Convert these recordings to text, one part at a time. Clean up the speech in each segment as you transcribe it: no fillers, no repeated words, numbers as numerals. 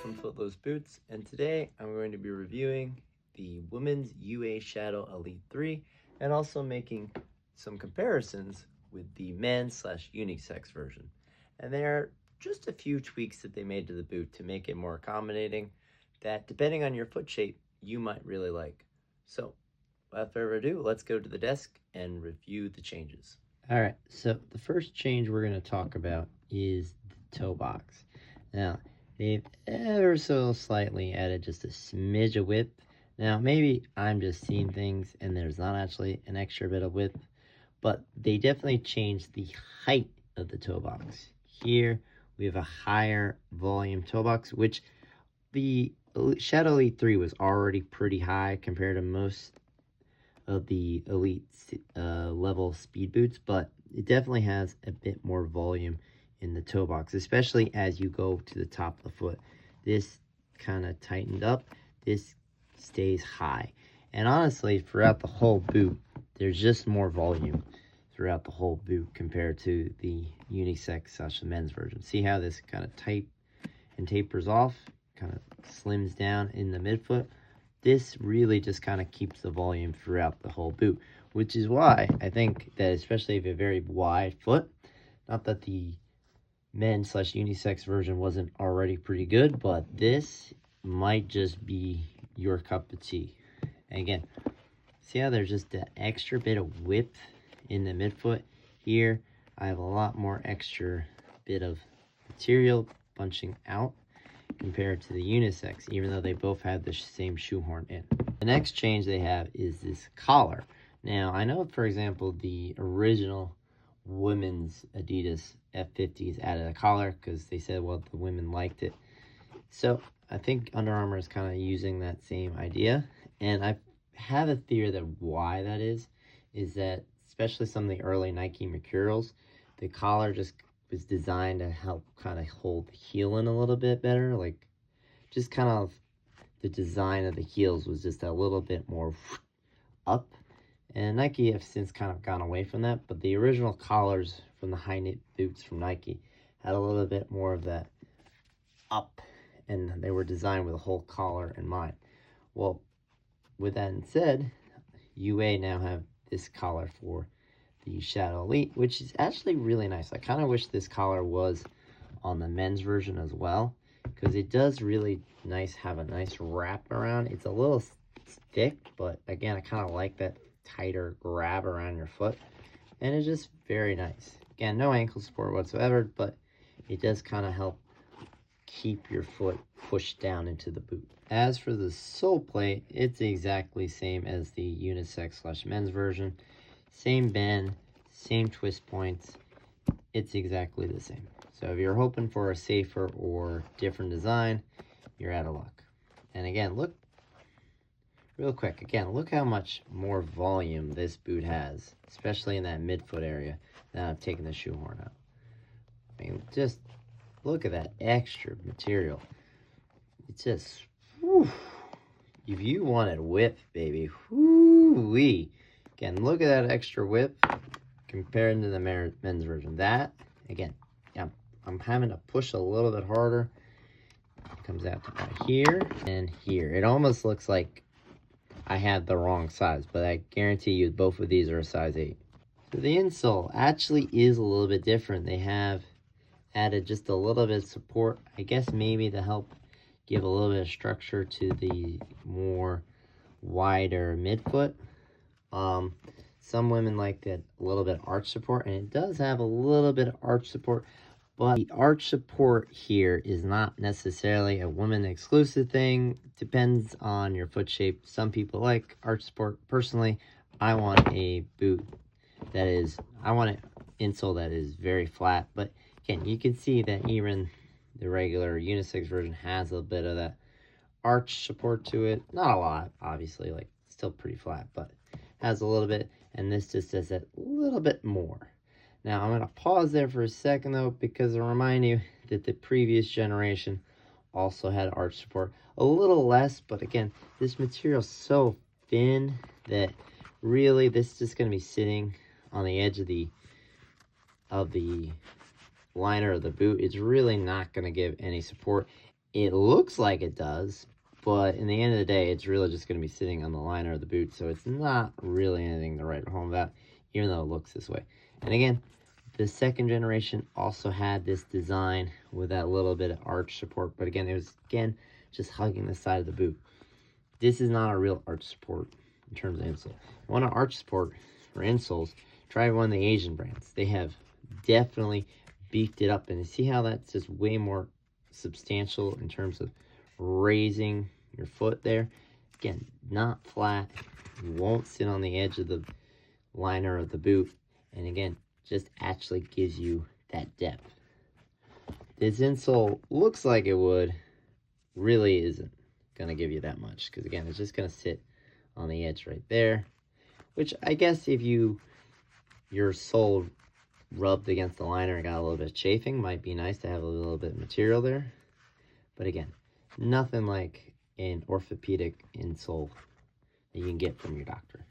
from Footloose Boots, and today I'm going to be reviewing the Women's UA Shadow Elite 3 and also making some comparisons with the men's/unisex version. And there are just a few tweaks that they made to the boot to make it more accommodating that, depending on your foot shape, you might really like. So, without further ado, let's go to the desk and review the changes. All right, so the first change we're going to talk about is the toe box. Now, they've ever so slightly added just a smidge of width. Now, maybe I'm just seeing things and there's not actually an extra bit of width, but they definitely changed the height of the toe box. Here, we have a higher volume toe box, which the Shadow Elite 3 was already pretty high compared to most of the Elite level speed boots, but it definitely has a bit more volume in the toe box, especially as you go to the top of the foot. This kind of tightened up, this stays high, and honestly throughout the whole boot there's just more volume throughout the whole boot compared to the unisex / men's version. See how this kind of tight and tapers off, kind of slims down in the midfoot. This really just kind of keeps the volume throughout the whole boot, which is why I think that, especially if you have a very wide foot, not that the men's / unisex version wasn't already pretty good, but this might just be your cup of tea. And again, see how there's just that extra bit of width in the midfoot? Here, I have a lot more extra bit of material bunching out compared to the unisex, even though they both have the same shoehorn in. The next change they have is this collar. Now, I know, for example, the original women's Adidas F50s added a collar because they said, well, the women liked it. So I think Under Armour is kind of using that same idea, and I have a theory that why that is that especially some of the early Nike Mercurials, the collar just was designed to help kind of hold the heel in a little bit better. Like, just kind of the design of the heels was just a little bit more up, and Nike have since kind of gone away from that, but the original collars from the high knit boots from Nike had a little bit more of that up, and they were designed with a whole collar in mind. Well, with that said, UA now have this collar for the Shadow Elite, which is actually really nice. I kind of wish this collar was on the men's version as well, because it does really have a nice wrap around. It's a little thick, but again, I kind of like that tighter grab around your foot, and it's just very nice. Again, no ankle support whatsoever, but it does kind of help keep your foot pushed down into the boot. As for the sole plate, it's exactly same as the unisex / men's version. Same bend, same twist points. It's exactly the same. So if you're hoping for a safer or different design, you're out of luck. And again, look real quick. Again, look how much more volume this boot has, especially in that midfoot area. Now I've taken the shoehorn out. I mean, just look at that extra material. It's just, whew. If you wanted width, baby, whoo-wee. Again, look at that extra width compared to the men's version. That, again, yeah, I'm having to push a little bit harder. It comes out to about here and here. It almost looks like I have the wrong size, but I guarantee you both of these are a size 8. So the insole actually is a little bit different. They have added just a little bit of support, I guess maybe to help give a little bit of structure to the more wider midfoot. Some women like that a little bit arch support, and it does have a little bit of arch support, but the arch support here is not necessarily a woman exclusive thing. Depends on your foot shape. Some people like arch support. Personally, I want a boot that is, I want an insole that is very flat, but again, you can see that even the regular unisex version has a bit of that arch support to it. Not a lot, obviously, like still pretty flat, but has a little bit, and this just does it a little bit more. Now, I'm going to pause there for a second, though, because I remind you that the previous generation also had arch support. A little less, but again, this material is so thin that really this is just going to be sitting on the edge of the liner of the boot. It's really not going to give any support. it looks like it does, but in the end of the day, it's really just going to be sitting on the liner of the boot, so it's not really anything to write home about, even though it looks this way. And again, the second generation also had this design with that little bit of arch support, but again, it was, just hugging the side of the boot. This is not a real arch support in terms of insole. You want an arch support for insoles, try one of the Asian brands. They have definitely beefed it up, and you see how that's just way more substantial in terms of raising your foot there. Again, not flat. You won't sit on the edge of the liner of the boot, and again, just actually gives you that depth. This insole looks like it would, really isn't gonna give you that much, because again, it's just gonna sit on the edge right there, which I guess if your sole rubbed against the liner and got a little bit of chafing, might be nice to have a little bit of material there. But again, nothing like an orthopedic insole that you can get from your doctor.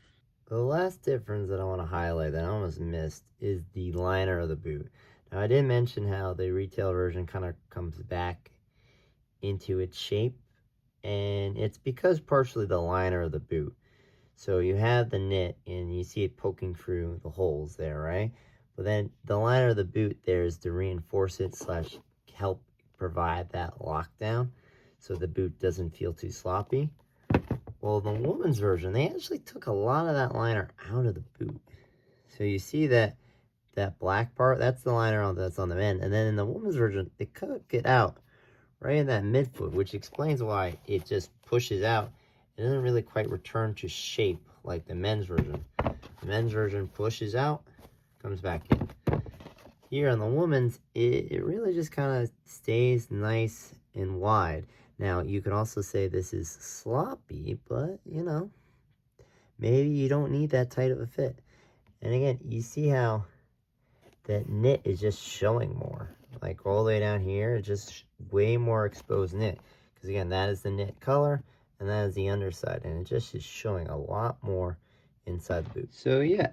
The last difference that I want to highlight that I almost missed is the liner of the boot. Now, I did mention how the retail version kind of comes back into its shape, and it's because partially the liner of the boot. So you have the knit, and you see it poking through the holes there, right? But then the liner of the boot there is to reinforce it / help provide that lockdown so the boot doesn't feel too sloppy. Well, the woman's version, they actually took a lot of that liner out of the boot. So you see that black part, that's the liner that's on the end. And then in the woman's version, they cut it out right in that midfoot, which explains why it just pushes out. It doesn't really quite return to shape like the men's version. The men's version pushes out, comes back in. Here on the woman's, it really just kind of stays nice and wide. Now, you could also say this is sloppy, but, you know, maybe you don't need that tight of a fit. And again, you see how that knit is just showing more. Like all the way down here, it's just way more exposed knit. Because again, that is the knit color, and that is the underside. And it just is showing a lot more inside the boot. So yeah,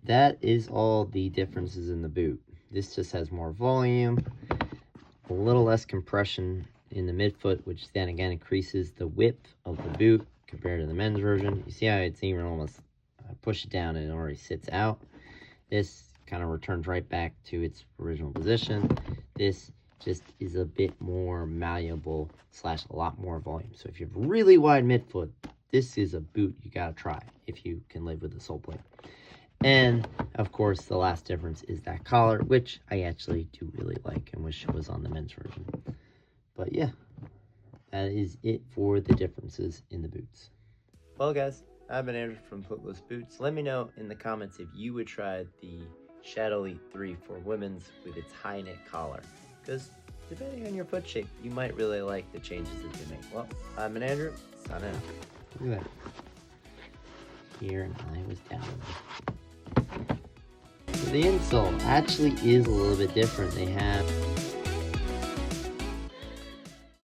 that is all the differences in the boot. This just has more volume, a little less compression in the midfoot, which then again increases the width of the boot compared to the men's version. You see how it's even almost push it down and it already sits out. This kind of returns right back to its original position. This just is a bit more malleable / a lot more volume. So if you have really wide midfoot, this is a boot you gotta try if you can live with the sole plate. And of course, the last difference is that collar, which I actually do really like and wish it was on the men's version. But yeah, that is it for the differences in the boots. Well, guys, I've been Andrew from Footless Boots. Let me know in the comments if you would try the Shadow Elite 3 for women's with its high knit collar, because depending on your foot shape, you might really like the changes that they make. Well, I've been Andrew, signing out. Look at that. Here and I was down. So the insole actually is a little bit different. They have